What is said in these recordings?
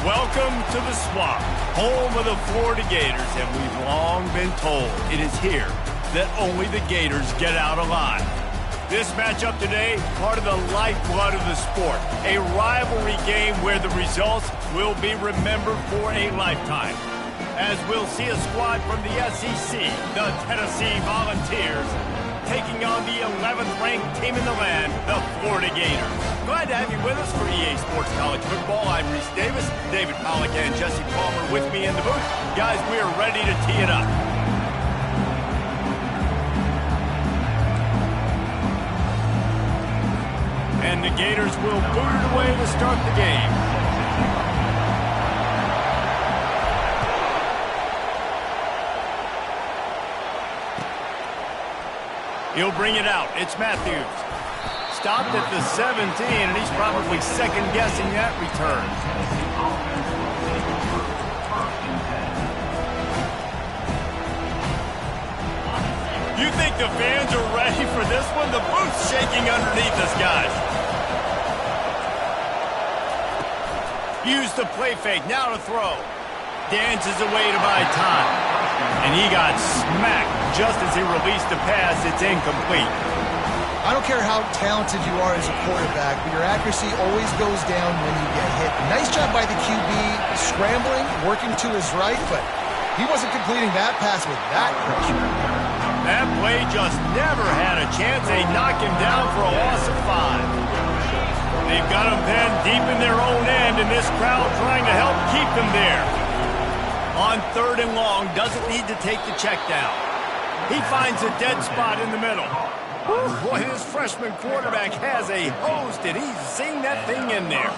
Welcome to the Swamp, home of the Florida Gators, and we've long been told it is here that only the Gators get out alive. This matchup today, part of the lifeblood of the sport, a rivalry game where the results will be remembered for a lifetime. As we'll see a squad from the SEC, the Tennessee Volunteers, taking on the 11th ranked team in the land, the Florida Gators. Glad to have you with us for EA Sports College Football. I'm Reese Davis, David Pollack and Jesse Palmer with me in the booth. Guys, we are ready to tee it up. And the Gators will boot it away to start the game. He'll bring it out. It's Matthews. Stopped at the 17, and he's probably second-guessing that return. You think the fans are ready for this one? The booth's shaking underneath us, guys. Used the play fake. Now to throw. Dances away to buy time. And he got smacked just as he released the pass. It's incomplete. I don't care how talented you are as a quarterback, but your accuracy always goes down when you get hit. Nice job by the QB scrambling, working to his right, but he wasn't completing that pass with that pressure. That play just never had a chance. They knock him down for a loss of 5. They've got him pinned deep in their own end, and this crowd trying to help keep them there. On 3rd and long, doesn't need to take the check down. He finds a dead spot in the middle. Whew, boy, this freshman quarterback has a hose. Did he zing that thing in there?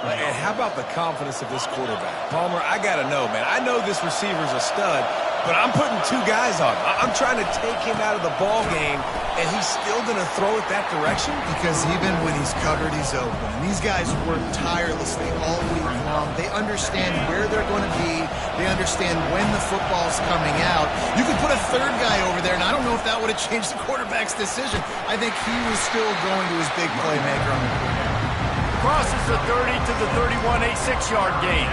And how about the confidence of this quarterback? Palmer, I got to know, man. I know this receiver's a stud, but I'm putting 2 guys on him. I'm trying to take him out of the ball game, and he's still going to throw it that direction? Because even when he's covered, he's open. And these guys work tirelessly all week long. They understand where they're going to be. They understand when the football's coming out. You could put a 3rd guy over there, and I don't know if that would have changed the quarterback's decision. I think he was still going to his big playmaker on the quarterback. Crosses the 30 to the 31, a 6-yard gain.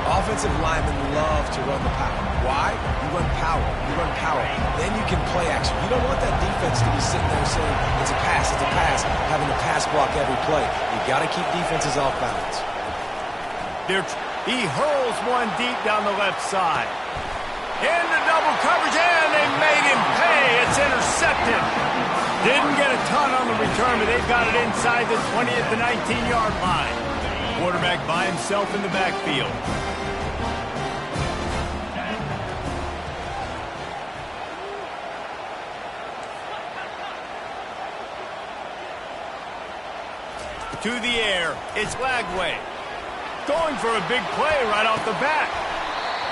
Offensive linemen love to run the power. Why? You run power. You run power. Then you can play action. You don't want that defense to be sitting there saying, it's a pass, having to pass block every play. You got to keep defenses off balance. He hurls one deep down the left side. Into double coverage, and they made him pay. It's intercepted. Didn't get a ton on the return, but they've got it inside the 20 at the 19-yard line. Quarterback by himself in the backfield. To the air, it's Lagway. Going for a big play right off the bat.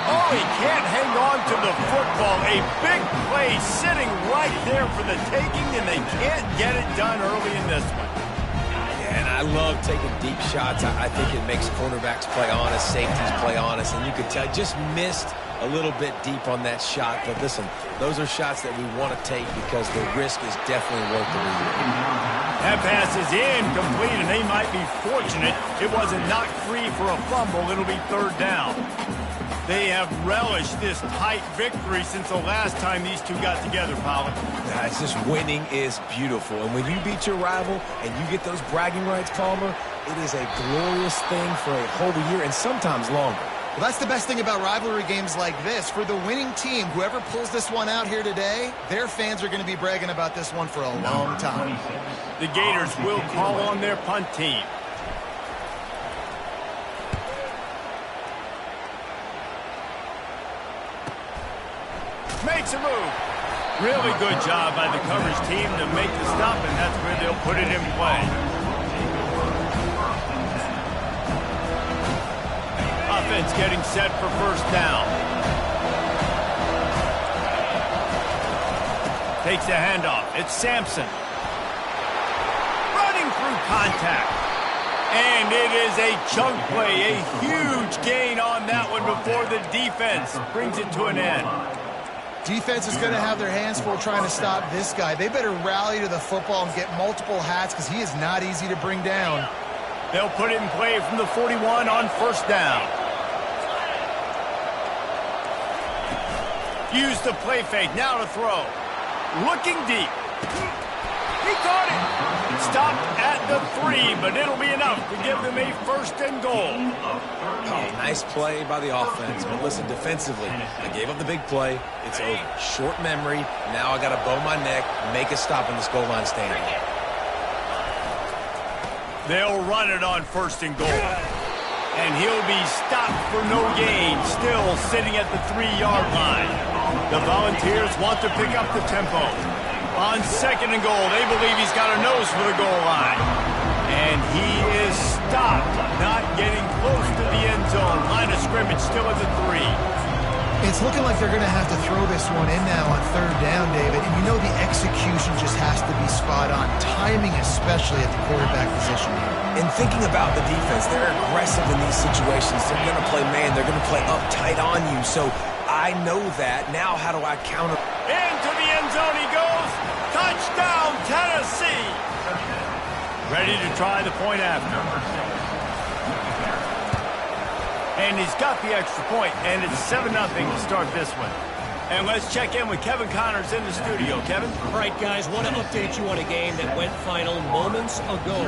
Oh, he can't hang on to the football. A big play sitting right there for the taking, and they can't get it done early in this one. Yeah, and I love taking deep shots. I think it makes cornerbacks play honest, safeties play honest, and you could tell just missed a little bit deep on that shot. But listen, those are shots that we want to take because the risk is definitely worth the reward. That pass is incomplete, and they might be fortunate it wasn't knocked free for a fumble. It'll be 3rd down. They have relished this tight victory since the last time these two got together, Pollard. Yeah, it's just winning is beautiful. And when you beat your rival and you get those bragging rights, Palmer, it is a glorious thing for a whole year and sometimes longer. Well, that's the best thing about rivalry games like this. For the winning team, whoever pulls this one out here today, their fans are going to be bragging about this one for a long time. The Gators will call on their punt team. Makes a move. Really good job by the coverage team to make the stop, and that's where they'll put it in play. Offense getting set for 1st down. Takes the handoff. It's Sampson. Running through contact. And it is a chunk play, a huge gain on that one before the defense brings it to an end. Defense is going to have their hands full trying to stop this guy. They better rally to the football and get multiple hats because he is not easy to bring down. They'll put it in play from the 41 on first down. Use the play fake. Now to throw. Looking deep. He caught it. Stopped at the 3, but it'll be enough to give them a first and goal. Oh, nice play by the offense. But listen, defensively, I gave up the big play. It's over. Short memory. Now I got to bow my neck, make a stop in this goal line stand. They'll run it on first and goal. And he'll be stopped for no gain, still sitting at the 3-yard line. The Volunteers want to pick up the tempo. On second and goal, they believe he's got a nose for the goal line. And he is stopped, not getting close to the end zone. Line of scrimmage still at the 3. It's looking like they're going to have to throw this one in now on third down, David. And you know the execution just has to be spot on. Timing especially at the quarterback position here. And thinking about the defense, they're aggressive in these situations. They're going to play man. They're going to play up tight on you. So I know that. Now how do I counter? Into the end zone he goes. Touchdown, Tennessee. Ready to try the point after. And he's got the extra point, and it's 7-0 to start this one. And let's check in with Kevin Connors in the studio. Kevin? All right, guys, want to update you on a game that went final moments ago.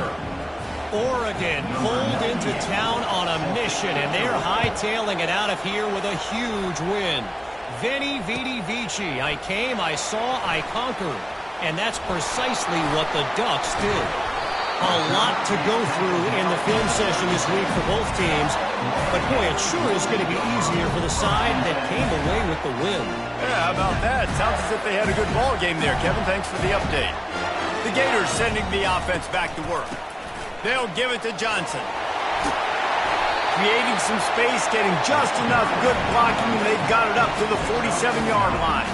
Oregon pulled into town on a mission, and they're hightailing it out of here with a huge win. Veni, Vidi, Vici. I came, I saw, I conquered. And that's precisely what the Ducks did. A lot to go through in the film session this week for both teams. But, boy, it sure is going to be easier for the side that came away with the win. Yeah, how about that? Sounds as if they had a good ball game there, Kevin. Thanks for the update. The Gators sending the offense back to work. They'll give it to Johnson. Creating some space, getting just enough good blocking, and they've got it up to the 47-yard line.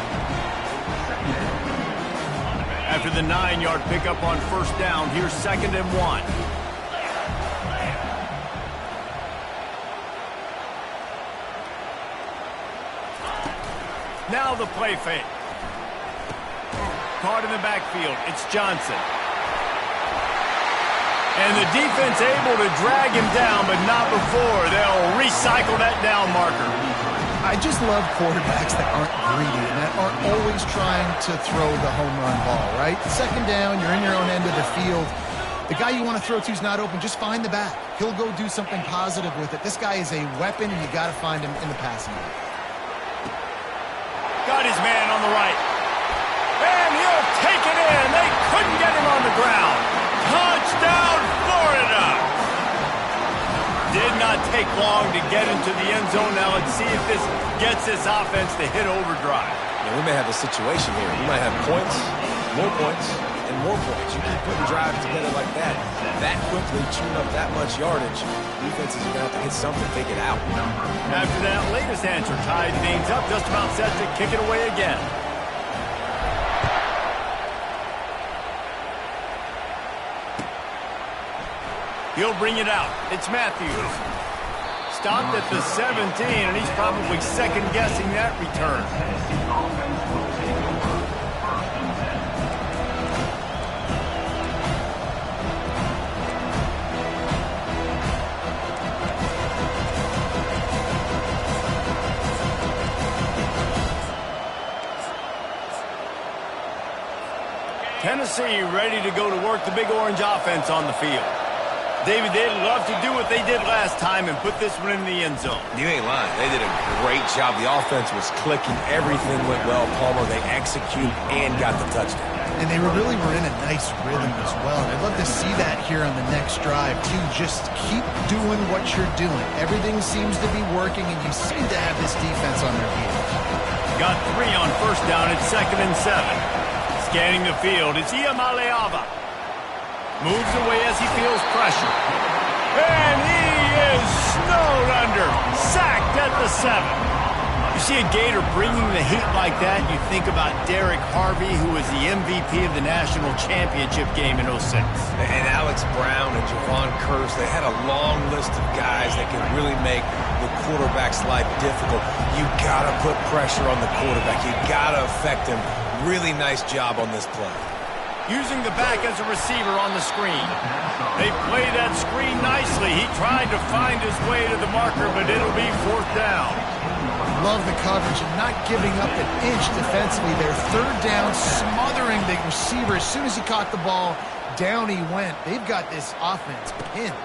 After the 9-yard pickup on first down, here's 2nd and 1. Now the play fake. Caught in the backfield. It's Johnson. And the defense able to drag him down, but not before. They'll recycle that down marker. I just love quarterbacks that aren't greedy and that aren't always trying to throw the home run ball, right? Second down, you're in your own end of the field. The guy you want to throw to is not open. Just find the back. He'll go do something positive with it. This guy is a weapon, and you got to find him in the passing game. Got his man on the right. And he'll take it in. They couldn't get him on the ground. Touchdown, Florida! Did not take long to get into the end zone. Now let's see if this gets this offense to hit overdrive. Now, we may have a situation here. We might have points, and more points. You keep putting drives together like that quickly, tune up that much yardage. Defenses are going to have to get something, take it out. After that latest answer, tied things up, just about set to kick it away again. He'll bring it out. It's Matthews. Stopped at the 17, and he's probably second-guessing that return. Tennessee ready to go to work the Big Orange offense on the field. David, they'd love to do what they did last time and put this one in the end zone. You ain't lying. They did a great job. The offense was clicking. Everything went well. Palmer, they executed and got the touchdown. And they really were in a nice rhythm as well. And I'd love to see that here on the next drive, too. Just keep doing what you're doing. Everything seems to be working, and you seem to have this defense on their heels. Got 3 on first down. It's 2nd and 7. Scanning the field. It's Iamaleava. Moves away as he feels pressure. And he is snowed under. Sacked at the 7. You see a Gator bringing the heat like that, you think about Derek Harvey, who was the MVP of the national championship game in 06. And Alex Brown and Javon Curse, they had a long list of guys that can really make the quarterback's life difficult. You got to put pressure on the quarterback. You got to affect him. Really nice job on this play. using the back as a receiver on the screen. They play that screen nicely. He tried to find his way to the marker, but it'll be 4th down. Love the coverage and not giving up an inch defensively. Their 3rd down, smothering the receiver. As soon as he caught the ball, down he went. They've got this offense pinned.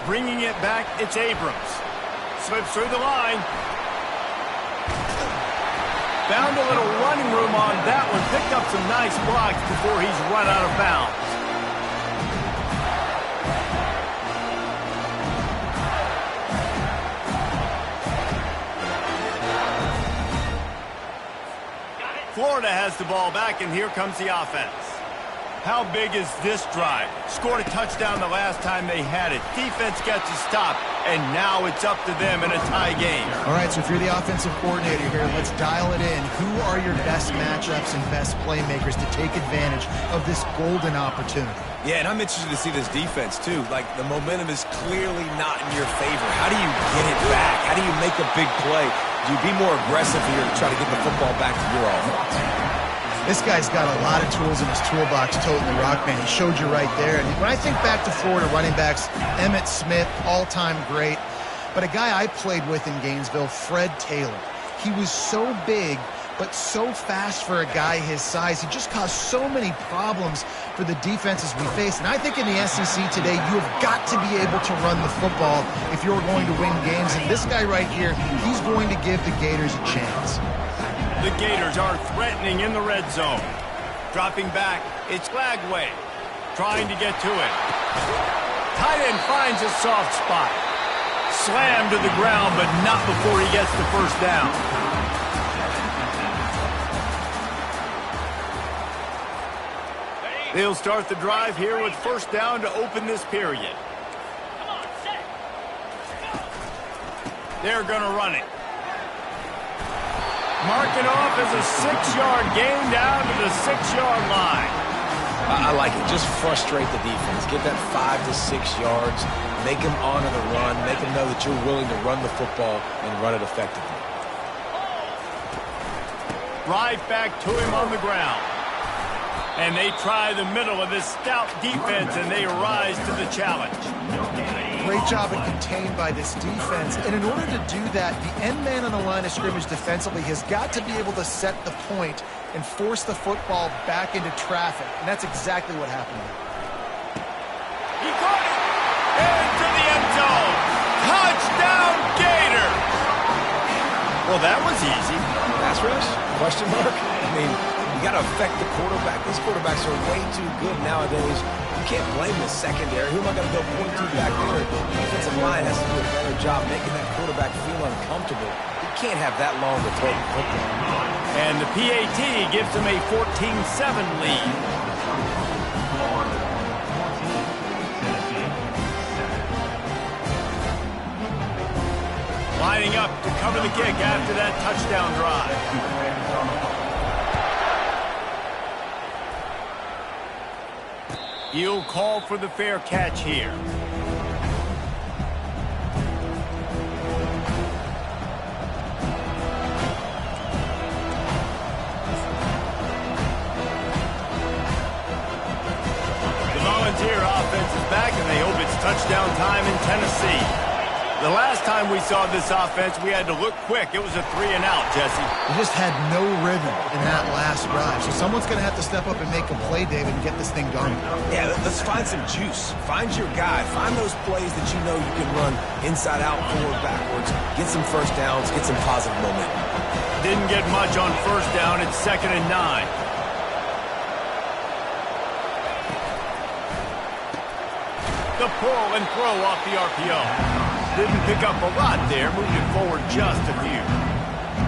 Bringing it back, it's Abrams. Slips through the line. Found a little running room on that one. Picked up some nice blocks before he's run out of bounds. Florida has the ball back, and here comes the offense. How big is this drive? Scored a touchdown the last time they had it. Defense gets a stop, and now it's up to them in a tie game. All right, so if you're the offensive coordinator here, let's dial it in. Who are your best matchups and best playmakers to take advantage of this golden opportunity? Yeah, and I'm interested to see this defense, too. Like, the momentum is clearly not in your favor. How do you get it back? How do you make a big play? Do you be more aggressive here to try to get the football back to your offense? This guy's got a lot of tools in his toolbox, toting the rock, man. He showed you right there. And when I think back to Florida running backs, Emmitt Smith, all-time great. But a guy I played with in Gainesville, Fred Taylor. He was so big, but so fast for a guy his size. He just caused so many problems for the defenses we face. And I think in the SEC today, you have got to be able to run the football if you're going to win games. And this guy right here, he's going to give the Gators a chance. The Gators are threatening in the red zone. Dropping back, it's Lagway. Trying to get to it. Tight end finds a soft spot. Slammed to the ground, but not before he gets the 1st down. They'll start the drive here with 1st down to open this period. They're going to run it. Mark it off as a 6-yard gain down to the 6-yard line. I like it. Just frustrate the defense. Get that 5 to 6 yards. Make them honor the run. Make them know that you're willing to run the football and run it effectively. Right back to him on the ground. And they try the middle of this stout defense, and they rise to the challenge. Great job and contained by this defense. And in order to do that, the end man on the line of scrimmage defensively has got to be able to set the point and force the football back into traffic. And that's exactly what happened. He caught it! Into the end zone! Touchdown, Gators! Well, that was easy. Pass rush? Question mark? I mean, you got to affect the quarterback. These quarterbacks are way too good nowadays. You can't blame the secondary. Who am I going to go point to back there? The defensive line has to do a better job making that quarterback feel uncomfortable. You can't have that long to throw the football. And the PAT gives them a 14-7 lead. Lining up to cover the kick after that touchdown drive. He'll call for the fair catch here. The Volunteer offense is back, and they hope it's touchdown time in Tennessee. The last time we saw this offense, we had to look quick. It was a 3-and-out, Jesse. We just had no rhythm in that last drive. So someone's going to have to step up and make a play, David, and get this thing going. Yeah, let's find some juice. Find your guy. Find those plays that you know you can run inside out, forward, backwards. Get some 1st downs. Get some positive momentum. Didn't get much on 1st down. It's 2nd and 9. The pull and throw off the RPO. Didn't pick up a lot there, moved it forward just a few.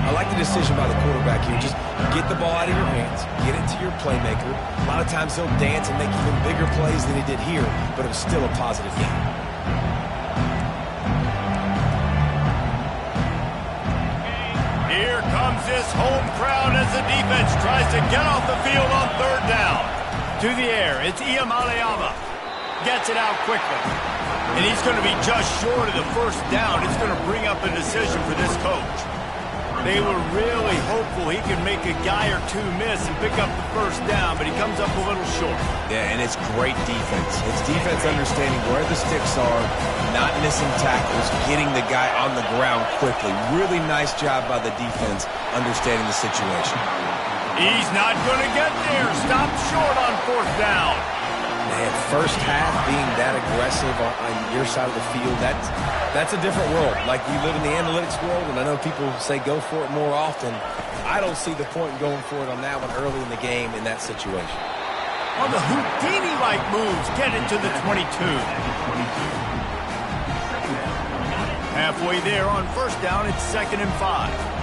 I like the decision by the quarterback here. Just get the ball out of your hands, get it to your playmaker. A lot of times he'll dance and make even bigger plays than he did here, but it was still a positive game. Here comes this home crowd as the defense tries to get off the field on 3rd down. To the air, it's Iyamaleava. Gets it out quickly. And he's going to be just short of the 1st down. It's going to bring up a decision for this coach. They were really hopeful he could make a guy or two miss and pick up the first down, but he comes up a little short. Yeah, and it's great defense. It's defense understanding where the sticks are, not missing tackles, getting the guy on the ground quickly. Really nice job by the defense understanding the situation. He's not going to get there. Stop short on fourth down. Man, first half being that aggressive on your side of the field, that's a different world. Like, you live in the analytics world, and I know people say go for it more often. I don't see the point in going for it on that one early in the game in that situation. On the Houdini-like moves, get into the 22. Halfway there on first down, it's 2nd and 5.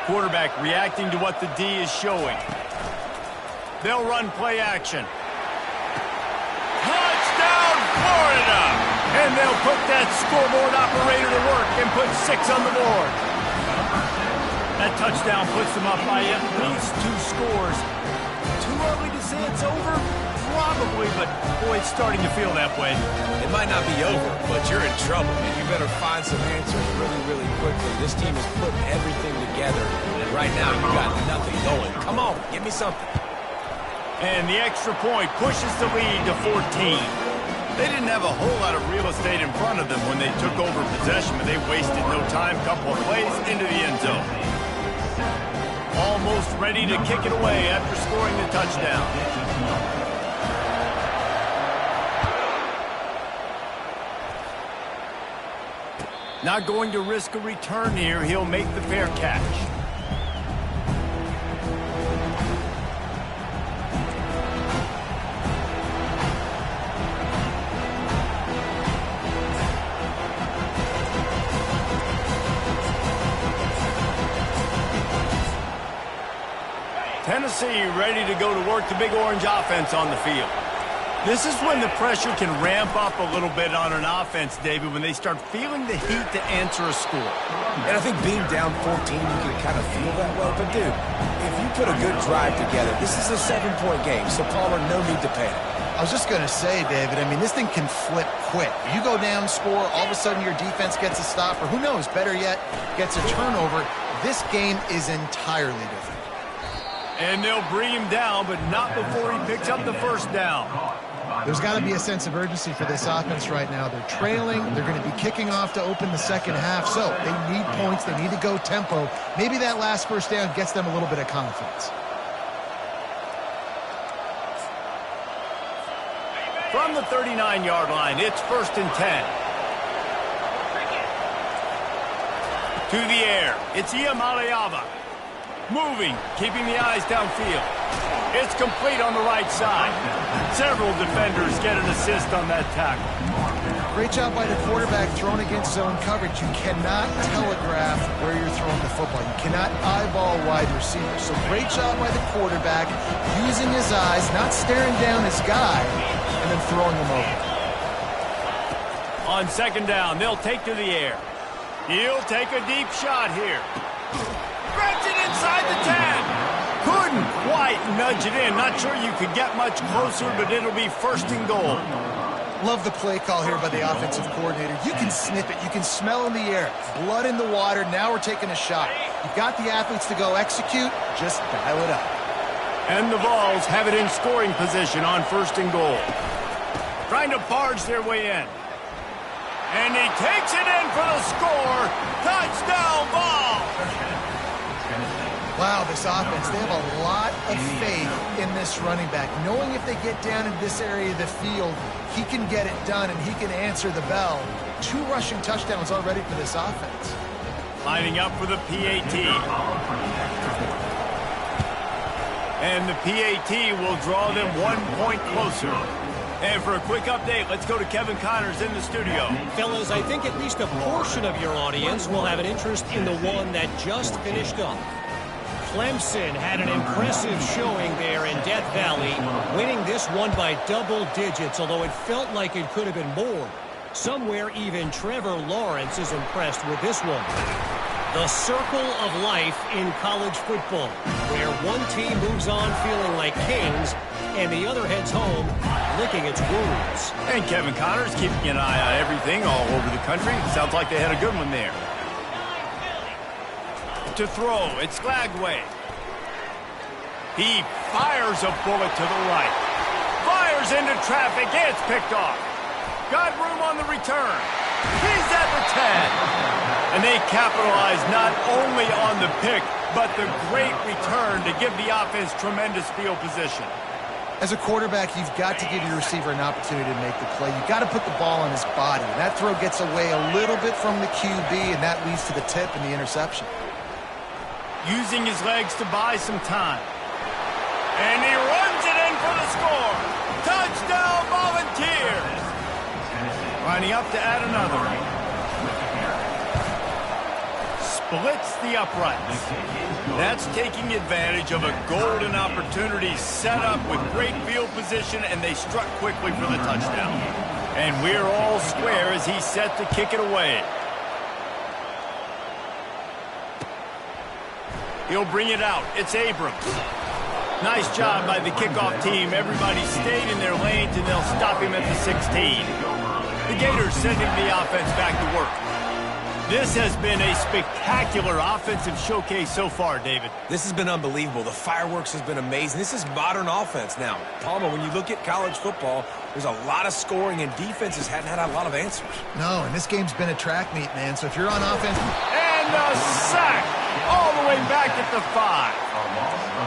Quarterback reacting to what the D is showing. They'll run play action. Touchdown, Florida! And they'll put that scoreboard operator to work and put 6 on the board. That touchdown puts them up by at least 2 scores. Too early to say it's over? Probably, but boy, it's starting to feel that way. It might not be over, but you're in trouble, and you better find some answers really, really quickly. This team is putting everything together, and right now you got nothing going. Come on, give me something. And the extra point pushes the lead to 14. They didn't have a whole lot of real estate in front of them when they took over possession, but they wasted no time. Couple of plays into the end zone. Almost ready to kick it away after scoring the touchdown. Not going to risk a return here. He'll make the fair catch. Tennessee ready to go to work the Big Orange offense on the field. This is when the pressure can ramp up a little bit on an offense, David, when they start feeling the heat to answer a score. And I think being down 14, you can kind of feel that way. But, dude, if you put a good drive together, this is a 7-point game, so Palmer, no need to panic. I was just going to say, David, I mean, this thing can flip quick. You go down, score, all of a sudden your defense gets a stop, or who knows, better yet, gets a turnover. This game is entirely different. And they'll bring him down, but not before he picks up the first down. There's got to be a sense of urgency for this offense right now. They're trailing. They're going to be kicking off to open the second half. So they need points. They need to go tempo. Maybe that last first down gets them a little bit of confidence. From the 39-yard line, it's 1st and 10. To the air, it's Iamaleava. Moving, keeping the eyes downfield. It's complete on the right side. Several defenders get an assist on that tackle. Great job by the quarterback throwing against zone coverage. You cannot telegraph where you're throwing the football. You cannot eyeball wide receivers. So great job by the quarterback using his eyes, not staring down his guy, and then throwing him over. On 2nd down, they'll take to the air. He'll take a deep shot here. Stretch it inside the 10. Couldn't quite nudge it in. Not sure you could get much closer, but it'll be 1st and goal. Love the play call here by the offensive coordinator. You can sniff it. You can smell in the air. Blood in the water. Now we're taking a shot. You've got the athletes to go execute. Just dial it up. And the Vols have it in scoring position on 1st and goal. Trying to barge their way in. And he takes it in for the score. Touchdown, Vols! Wow, this offense, they have a lot of faith in this running back. Knowing if they get down in this area of the field, he can get it done and he can answer the bell. 2 rushing touchdowns already for this offense. Lining up for the PAT. And the PAT will draw them 1 point closer. And for a quick update, let's go to Kevin Connors in the studio. Fellas, I think at least a portion of your audience will have an interest in the one that just finished up. Clemson had an impressive showing there in Death Valley, winning this one by double digits, although it felt like it could have been more. Somewhere even Trevor Lawrence is impressed with this one. The circle of life in college football, where one team moves on feeling like kings and the other heads home licking its wounds. And Kevin Connors keeping an eye on everything all over the country. Sounds like they had a good one there. To throw, it's Glagway. He fires a bullet to the right. Fires into traffic, it's picked off. Got room on the return. He's at the 10. And they capitalize not only on the pick, but the great return to give the offense tremendous field position. As a quarterback, you've got to give your receiver an opportunity to make the play. You've got to put the ball on his body. And that throw gets away a little bit from the QB, and that leads to the tip and the interception. Using his legs to buy some time. And he runs it in for the score. Touchdown, Volunteers. Lining up to add another. Splits the uprights. That's taking advantage of a golden opportunity set up with great field position, and they struck quickly for the touchdown. And we're all square as he's set to kick it away. He'll bring it out. It's Abrams. Nice job by the kickoff team. Everybody stayed in their lanes, and they'll stop him at the 16. The Gators sending the offense back to work. This has been a spectacular offensive showcase so far, David. This has been unbelievable. The fireworks has been amazing. This is modern offense now. Palmer, when you look at college football, there's a lot of scoring, and defenses hadn't had a lot of answers. No, and this game's been a track meet, man. So if you're on offense... And a sack all the way back at the 5.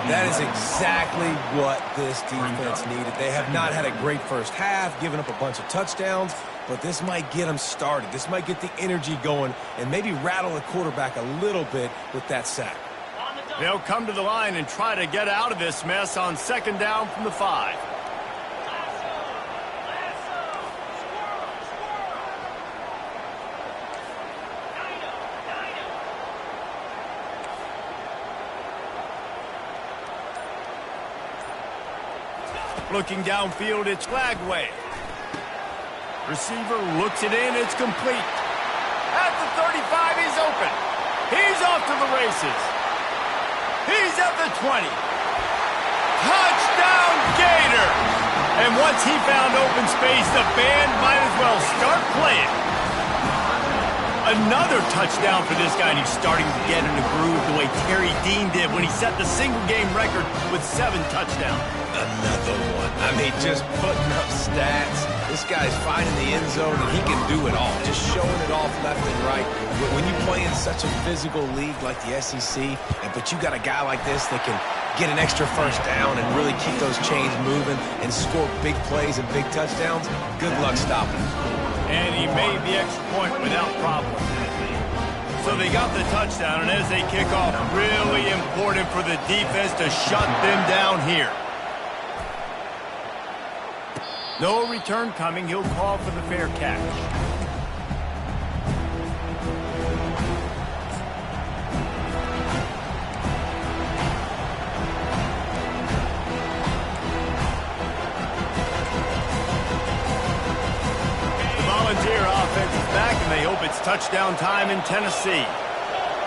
That is exactly what this defense needed. They have not had a great first half, given up a bunch of touchdowns, but this might get them started. This might get the energy going and maybe rattle the quarterback a little bit with that sack. They'll come to the line and try to get out of this mess on second down from the 5. Looking downfield, it's Glagway. Receiver looks it in, it's complete. At the 35, he's open. He's off to the races. He's at the 20. Touchdown, Gator! And once he found open space, the band might as well start playing. Another touchdown for this guy, and he's starting to get in the groove the way Terry Dean did when he set the single-game record with 7 touchdowns. Another one. I mean, just putting up stats. This guy's finding the end zone, and he can do it all. Just showing it off left and right. When you play in such a physical league like the SEC, but you got a guy like this that can get an extra first down and really keep those chains moving and score big plays and big touchdowns, good luck stopping him. And he made the extra point without problem. So they got the touchdown, and as they kick off, really important for the defense to shut them down here. No return coming. He'll call for the fair catch. The Volunteer offense is back, and they hope it's touchdown time in Tennessee.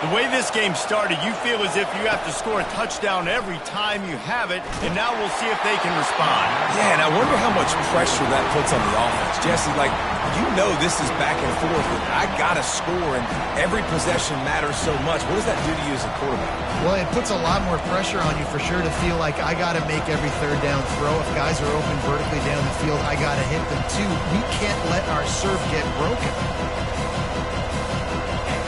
The way this game started, you feel as if you have to score a touchdown every time you have it, and now we'll see if they can respond. Yeah, and I wonder how much pressure that puts on the offense. Jesse, like, you know this is back and forth, and I got to score, and every possession matters so much. What does that do to you as a quarterback? Well, it puts a lot more pressure on you for sure to feel like I got to make every third down throw. If guys are open vertically down the field, I got to hit them too. We can't let our serve get broken.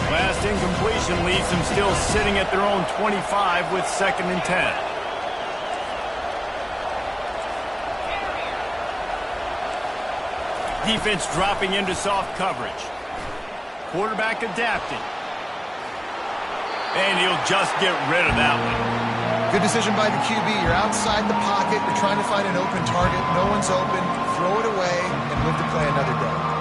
Last incompletion leaves them still sitting at their own 25 with 2nd and 10. Defense dropping into soft coverage. Quarterback adapting. And he'll just get rid of that one. Good decision by the QB. You're outside the pocket. You're trying to find an open target. No one's open. Throw it away and live to play another day.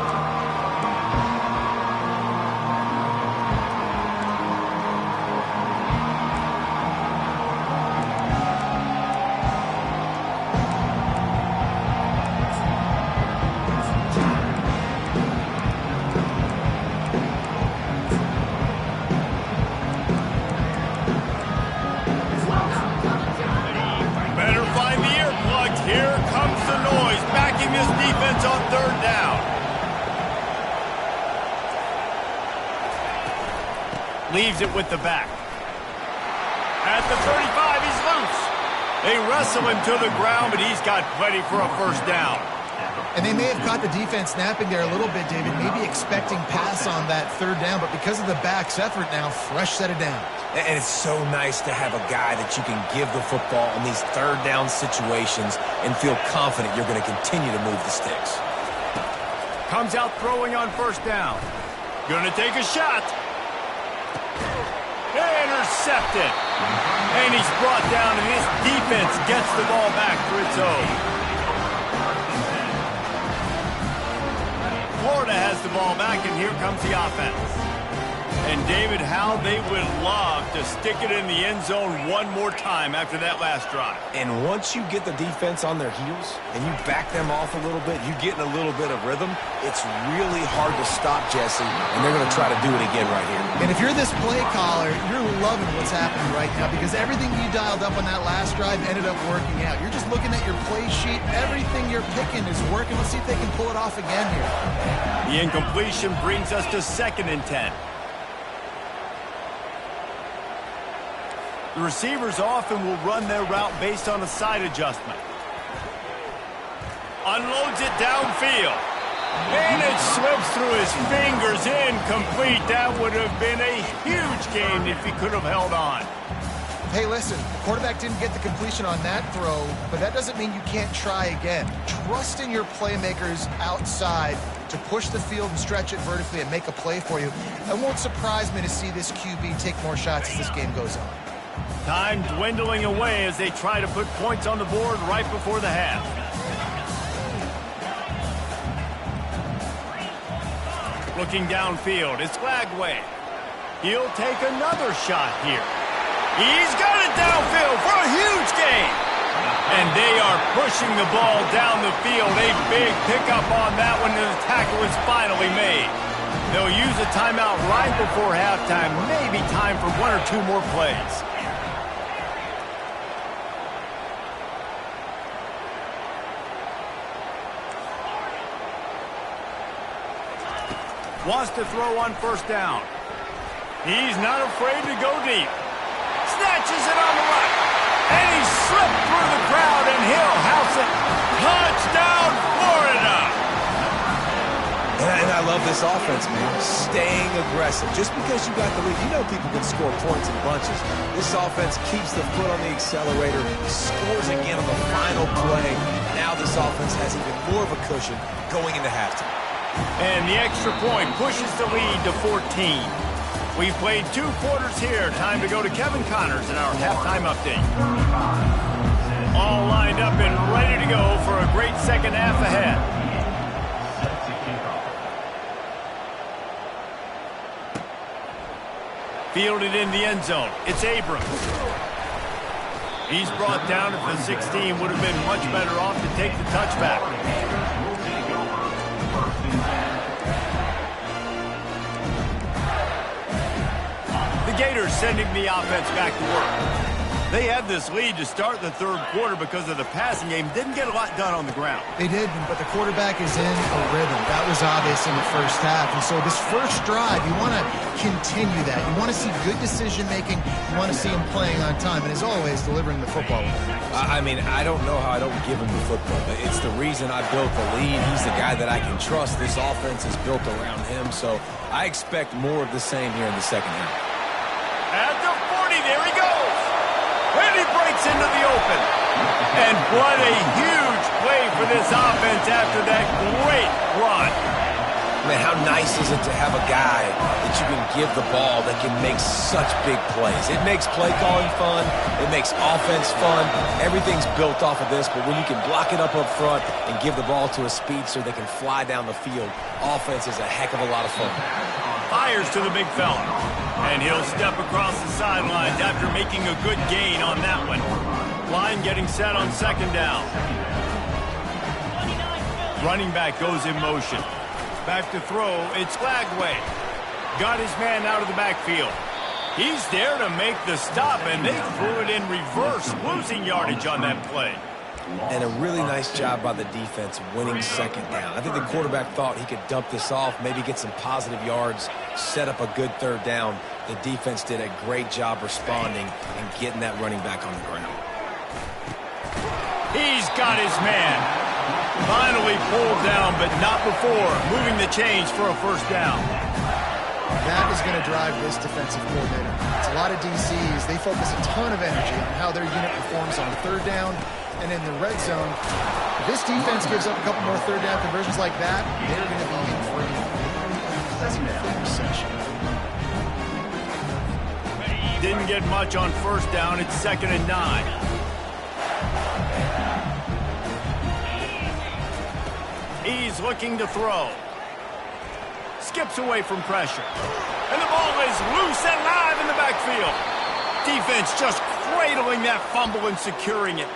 Leaves it with the back. At the 35, he's loose. They wrestle him to the ground, but he's got plenty for a first down. And they may have caught the defense napping there a little bit, David, maybe expecting pass on that third down, but because of the back's effort now, fresh set of downs. And it's so nice to have a guy that you can give the football in these third down situations and feel confident you're going to continue to move the sticks. Comes out throwing on first down. Gonna take a shot. Intercepted. And he's brought down, and this defense gets the ball back for its own. Florida has the ball back, and here comes the offense. And, David, how they would love to stick it in the end zone one more time after that last drive. And once you get the defense on their heels and you back them off a little bit, you get in a little bit of rhythm, it's really hard to stop, Jesse, and they're going to try to do it again right here. And if you're this play caller, you're loving what's happening right now because everything you dialed up on that last drive ended up working out. You're just looking at your play sheet. Everything you're picking is working. Let's see if they can pull it off again here. The incompletion brings us to 2nd and 10. The receivers often will run their route based on a side adjustment. Unloads it downfield. And it slips through his fingers, incomplete. That would have been a huge game if he could have held on. Hey, listen, the quarterback didn't get the completion on that throw, but that doesn't mean you can't try again. Trust in your playmakers outside to push the field and stretch it vertically and make a play for you. It won't surprise me to see this QB take more shots as this game goes on. Time dwindling away as they try to put points on the board right before the half. Looking downfield, it's Flagway. He'll take another shot here. He's got it downfield for a huge gain. And they are pushing the ball down the field. A big pickup on that one, and the tackle is finally made. They'll use a timeout right before halftime. Maybe time for 1 or 2 more plays. Wants to throw on first down. He's not afraid to go deep. Snatches it on the right. And he slipped through the crowd, and he'll house it. Touchdown, Florida! And I love this offense, man. Staying aggressive. Just because you got the lead, you know people can score points in bunches. This offense keeps the foot on the accelerator, scores again on the final play. Now this offense has even more of a cushion going into halftime. And the extra point pushes the lead to 14. We've played 2 quarters here. Time to go to Kevin Connors in our halftime update. All lined up and ready to go for a great second half ahead. Fielded in the end zone. It's Abrams. He's brought down at the 16. Would have been much better off to take the touchback. Gators sending the offense back to work. They had this lead to start the 3rd quarter because of the passing game. Didn't get a lot done on the ground. They did, but the quarterback is in a rhythm. That was obvious in the first half. And so this first drive, you want to continue that. You want to see good decision-making. You want to see him playing on time. And as always, delivering the football. I mean, I don't know how I don't give him the football, but it's the reason I built the lead. He's the guy that I can trust. This offense is built around him. So I expect more of the same here in the second half. At the 40, there he goes. And he breaks into the open. And what a huge play for this offense after that great run. Man, how nice is it to have a guy that you can give the ball that can make such big plays? It makes play calling fun. It makes offense fun. Everything's built off of this, but when you can block it up front and give the ball to a speedster that can fly down the field, offense is a heck of a lot of fun. Fires to the big fella. And he'll step across the sidelines after making a good gain on that one. Line getting set on 2nd down. Running back goes in motion. Back to throw, it's Flagway. Got his man out of the backfield. He's there to make the stop, and they threw it in reverse, losing yardage on that play. And a really nice job by the defense winning 2nd down. I think the quarterback thought he could dump this off, maybe get some positive yards set up a good third down. The defense did a great job responding and getting that running back on the ground. He's got his man. Finally pulled down, but not before moving the chains for a first down. That is going to drive this defensive coordinator. It's a lot of DCs. They focus a ton of energy on how their unit performs on third down and in the red zone. If this defense gives up a couple more third down conversions like that, they're going to be in for a very session. Didn't get much on first down. It's 2nd and 9. He's looking to throw. Skips away from pressure. And the ball is loose and live in the backfield. Defense just cradling that fumble and securing it.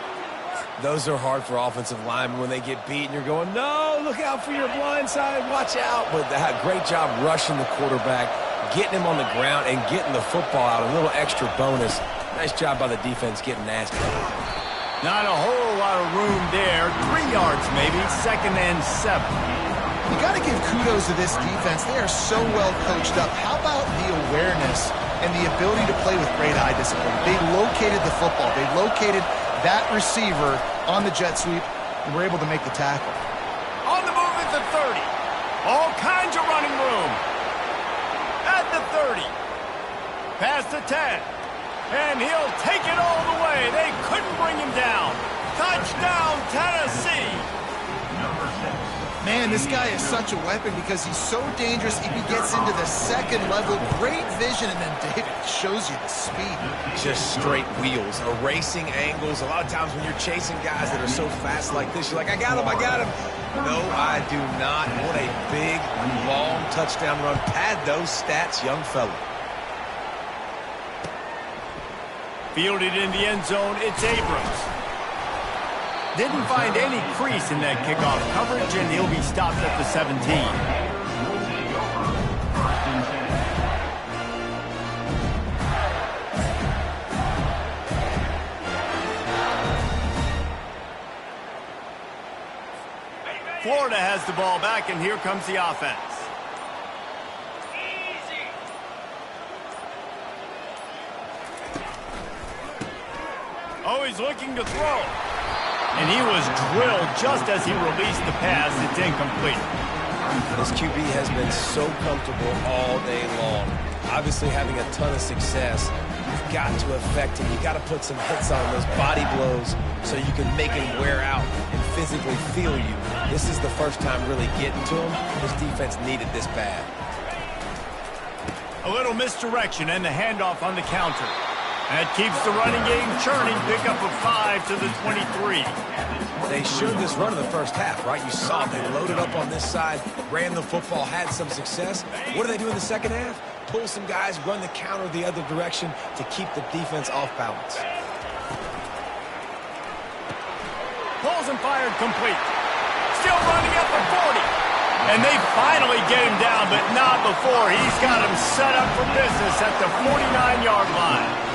Those are hard for offensive linemen when they get beat and you're going, no, look out for your blind side, watch out. But that great job rushing the quarterback, getting him on the ground and getting the football out. A little extra bonus. Nice job by the defense getting nasty. Not a whole lot of room there. 3 yards maybe. 2nd and 7. You got to give kudos to this defense. They are so well coached up. How about the awareness and the ability to play with great eye discipline? They located the football. They located that receiver on the jet sweep and were able to make the tackle. On the move at the 30. All kinds of running room. At the 30. Past the 10. And he'll take it all the way. They couldn't bring him down. Touchdown, Tennessee. Man, this guy is such a weapon because he's so dangerous. If he gets into the second level, great vision, and then David shows you the speed. Just straight wheels, erasing angles. A lot of times when you're chasing guys that are so fast like this, you're like, I got him, I got him. No, I do not. What a big, long touchdown run. Pad those stats, young fella. Fielded in the end zone, it's Abrams. Didn't find any crease in that kickoff coverage, and he'll be stopped at the 17. Florida has the ball back, and here comes the offense. Oh, he's looking to throw. And he was drilled just as he released the pass. It's incomplete. This QB has been so comfortable all day long. Obviously having a ton of success. You've got to affect him. You've got to put some hits on those body blows so you can make him wear out and physically feel you. This is the first time really getting to him. His defense needed this bad. A little misdirection and the handoff on the counter. That keeps the running game churning. Pick up of 5 to the 23. They showed this run in the first half, right? You saw they loaded up on this side, ran the football, had some success. What do they do in the second half? Pull some guys, run the counter the other direction to keep the defense off balance. Pulls and fired complete. Still running up the 40. And they finally get him down, but not before. He's got him set up for business at the 49-yard line.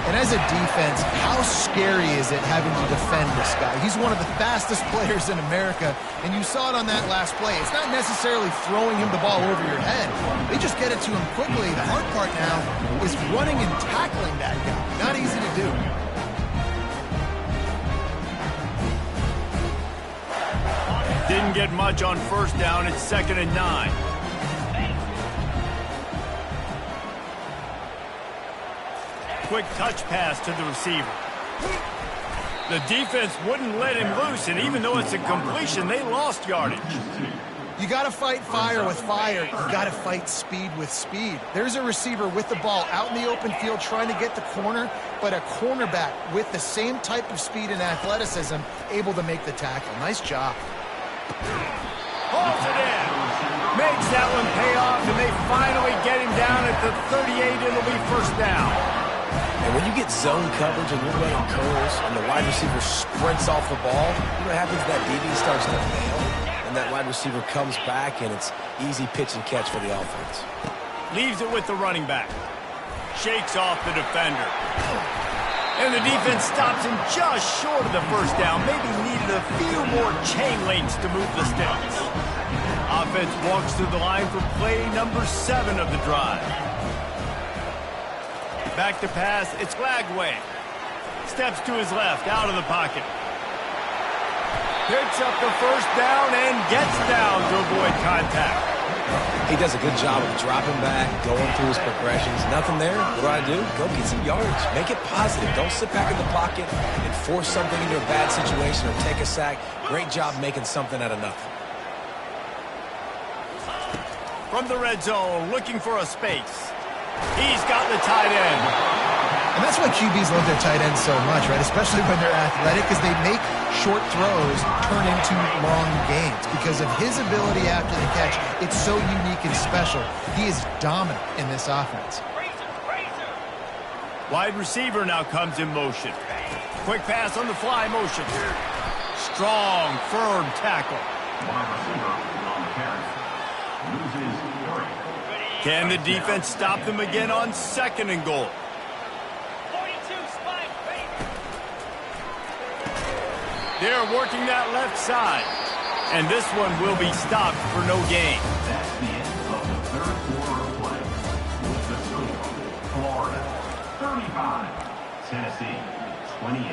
And as a defense, how scary is it having to defend this guy? He's one of the fastest players in America, and you saw it on that last play. It's not necessarily throwing him the ball over your head. They just get it to him quickly. The hard part now is running and tackling that guy. Not easy to do. Didn't get much on first down. It's 2nd and 9. Quick touch pass to the receiver. The defense wouldn't let him loose, and even though it's a completion, they lost yardage. You got to fight fire with fire. You got to fight speed with speed. There's a receiver with the ball out in the open field trying to get the corner, but a cornerback with the same type of speed and athleticism able to make the tackle. Nice job. Hauls it in. Makes that one pay off, and they finally get him down at the 38. It'll be first down. And when you get zone coverage and you're running curls and the wide receiver sprints off the ball, you know what happens? That DB starts to bail, and that wide receiver comes back, and it's easy pitch and catch for the offense. Leaves it with the running back. Shakes off the defender. And the defense stops him just short of the first down. Maybe needed a few more chain links to move the sticks. offense walks to the line for play number 7 of the drive. Back to pass, it's Glagway. Steps to his left, out of the pocket. Picks up the first down and gets down to avoid contact. He does a good job of dropping back, going through his progressions. Nothing there. What do? Go get some yardage. Make it positive. Don't sit back in the pocket and force something into a bad situation or take a sack. Great job making something out of nothing. From the red zone, looking for a space. He's got the tight end. And that's why QBs love their tight ends so much, right? Especially when they're athletic, because they make short throws turn into long gains. Because of his ability after the catch, it's so unique and special. He is dominant in this offense. Wide receiver now comes in motion. Quick pass on the fly motion. Strong, firm tackle. Can the defense stop them again on 2nd and goal? They're working that left side. And this one will be stopped for no gain. That's the end of the 3rd quarter of play. With the score, Florida 35, Tennessee 28.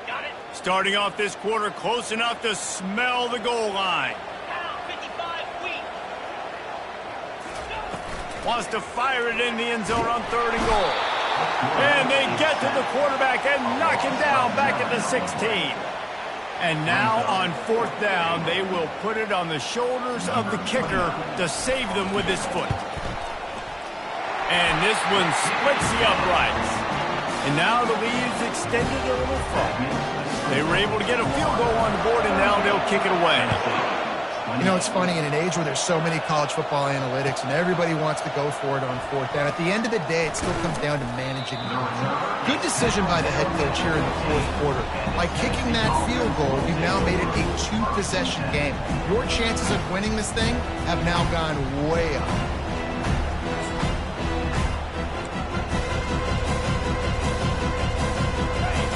Got it. Starting off this quarter close enough to smell the goal line. Wants to fire it in the end zone on 3rd and goal. And they get to the quarterback and knock him down back at the 16. And now on 4th down, they will put it on the shoulders of the kicker to save them with his foot. And this one splits the uprights. And now the lead is extended a little further. They were able to get a field goal on the board, and now they'll kick it away. You know, it's funny, in an age where there's so many college football analytics and everybody wants to go for it on 4th down, at the end of the day, it still comes down to managing the game. Good decision by the head coach here in the 4th quarter. By kicking that field goal, you've now made it a 2-possession game. Your chances of winning this thing have now gone way up.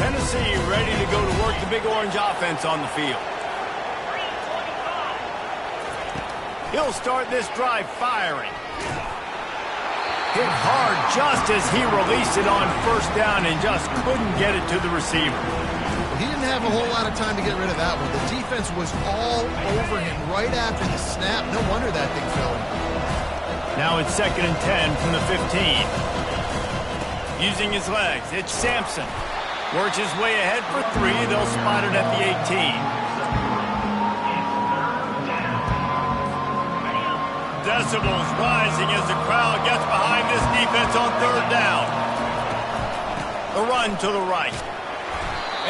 Tennessee ready to go to work the Big Orange offense on the field. He'll start this drive firing. Hit hard just as he released it on 1st down and just couldn't get it to the receiver. He didn't have a whole lot of time to get rid of that one. The defense was all over him right after the snap. No wonder that thing fell in. Now it's 2nd and 10 from the 15. Using his legs, it's Sampson. Works his way ahead for 3. They'll spot it at the 18. Decibels rising as the crowd gets behind this defense on 3rd down. The run to the right.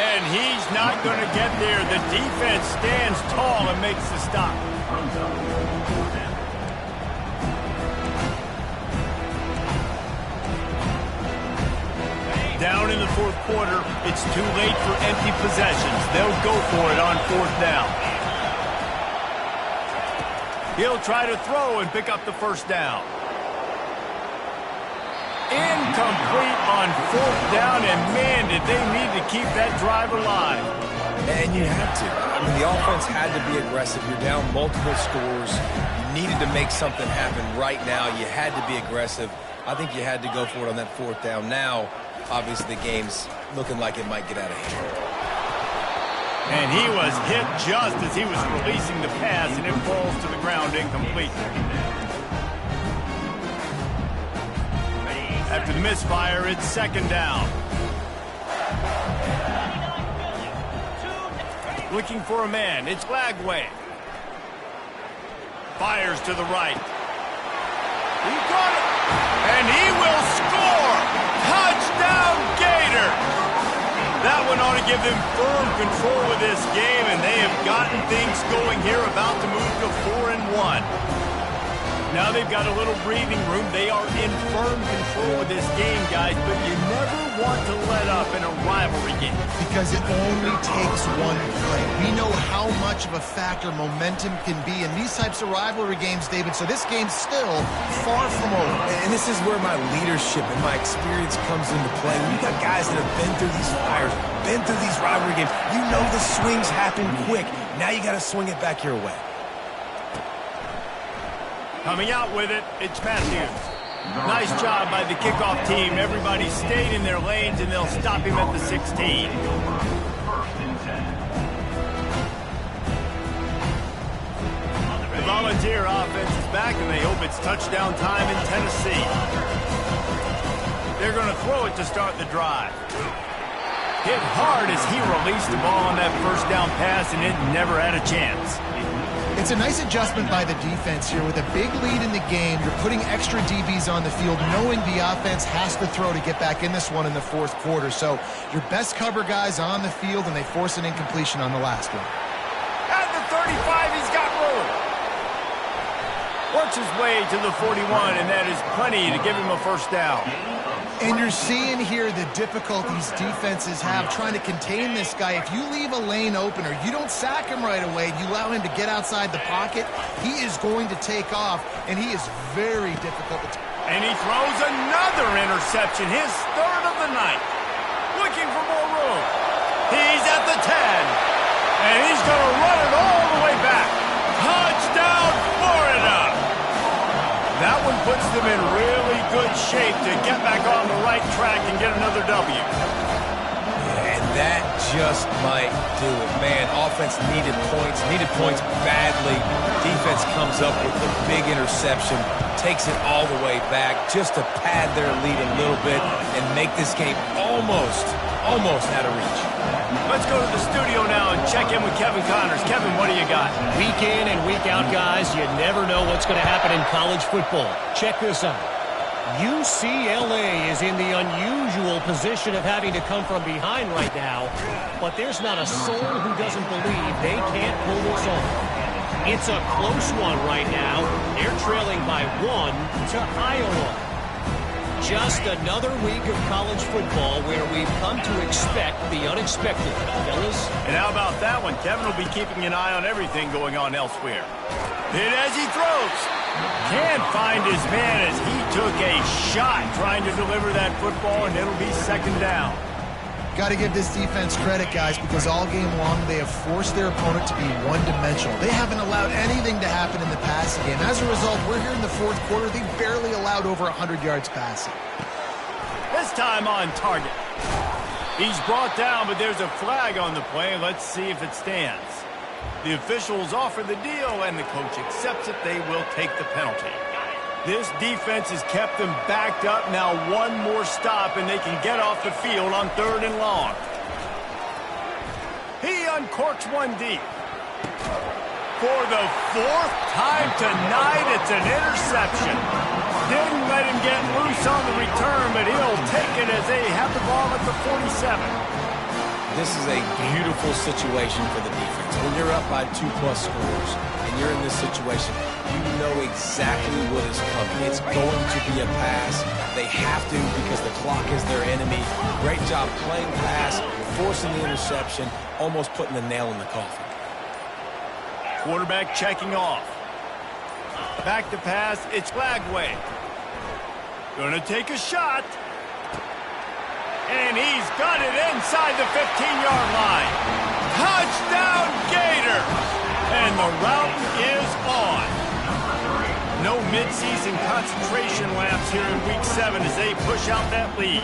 And he's not going to get there. The defense stands tall and makes the stop. Down in the 4th quarter, it's too late for empty possessions. They'll go for it on 4th down. He'll try to throw and pick up the 1st down. Incomplete on 4th down, and man, did they need to keep that drive alive. And you had to. I mean, the offense had to be aggressive. You're down multiple scores. You needed to make something happen right now. You had to be aggressive. I think you had to go for it on that 4th down. Now, obviously, the game's looking like it might get out of hand. And he was hit just as he was releasing the pass, and it falls to the ground incomplete. After the misfire, it's 2nd down. Looking for a man, it's Glagway. Fires to the right. He got it! And he will score! Touchdown, Gators! That one ought to give them firm control of this game, and they have gotten things going here, about to move to 4-1. Now they've got a little breathing room. They are in firm control of this game, guys, but you never want to let up in a rivalry game. Because it only takes one play. We know how much of a factor momentum can be in these types of rivalry games, David, so this game's still far from over. And this is where my leadership and my experience comes into play. When you got guys that have been through these fires, been through these rivalry games. You know the swings happen quick. Now you got to swing it back your way. Coming out with it, it's Matthews. Nice job by the kickoff team. Everybody stayed in their lanes, and they'll stop him at the 16. The Volunteer offense is back, and they hope it's touchdown time in Tennessee. They're going to throw it to start the drive. Hit hard as he released the ball on that first down pass, and it never had a chance. It's a nice adjustment by the defense here. With a big lead in the game, you're putting extra DBs on the field, knowing the offense has to throw to get back in this one in the fourth quarter. So your best cover guys on the field, and they force an incompletion on the last one. At the 35, he's got room. Works his way to the 41, and that is plenty to give him a first down. And you're seeing here the difficulties defenses have trying to contain this guy. If you leave a lane open or you don't sack him right away, you allow him to get outside the pocket, he is going to take off, and he is very difficult to... And he throws another interception, his third of the night. Looking for more room. He's at the 10, and he's going to run it all the way back. Touchdown, Florida! That one puts them in really good shape to get back on the right track and get another W. Yeah, and that just might do it. Man, offense needed points badly. Defense comes up with the big interception, takes it all the way back just to pad their lead a little bit and make this game almost out of reach. Let's go to the studio now and check in with Kevin Connors. Kevin, what do you got? Week in and week out, guys, you never know what's going to happen in college football. Check this out. UCLA is in the unusual position of having to come from behind right now, but there's not a soul who doesn't believe they can't pull this off. It's a close one right now. They're trailing by 1 to Iowa. Just another week of college football where we've come to expect the unexpected, fellas. And how about that one? Kevin will be keeping an eye on everything going on elsewhere. Hit as he throws. Can't find his man as he took a shot trying to deliver that football, and it'll be second down. Got to give this defense credit, guys, because all game long they have forced their opponent to be one-dimensional. They haven't allowed anything to happen in the passing game. As a result, we're here in the fourth quarter. They barely allowed over 100 yards passing. This time on target. He's brought down, but there's a flag on the play. Let's see if it stands. The officials offer the deal, and the coach accepts it. They will take the penalty. This defense has kept them backed up. Now one more stop, and they can get off the field on 3rd and long. He uncorks one deep. For the 4th time tonight, it's an interception. Didn't let him get loose on the return, but he'll take it as they have the ball at the 47. This is a beautiful situation for the defense. When you're up by 2+ scores and you're in this situation, you know exactly what is coming. It's going to be a pass. They have to because the clock is their enemy. Great job playing pass, forcing the interception, almost putting the nail in the coffin. Quarterback checking off. Back to pass, it's Flagway. Gonna take a shot. And he's got it inside the 15-yard line. Touchdown, Gator! And the route is on. No midseason concentration laps here in Week 7 as they push out that lead.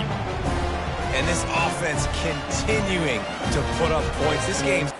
And this offense continuing to put up points. This game's...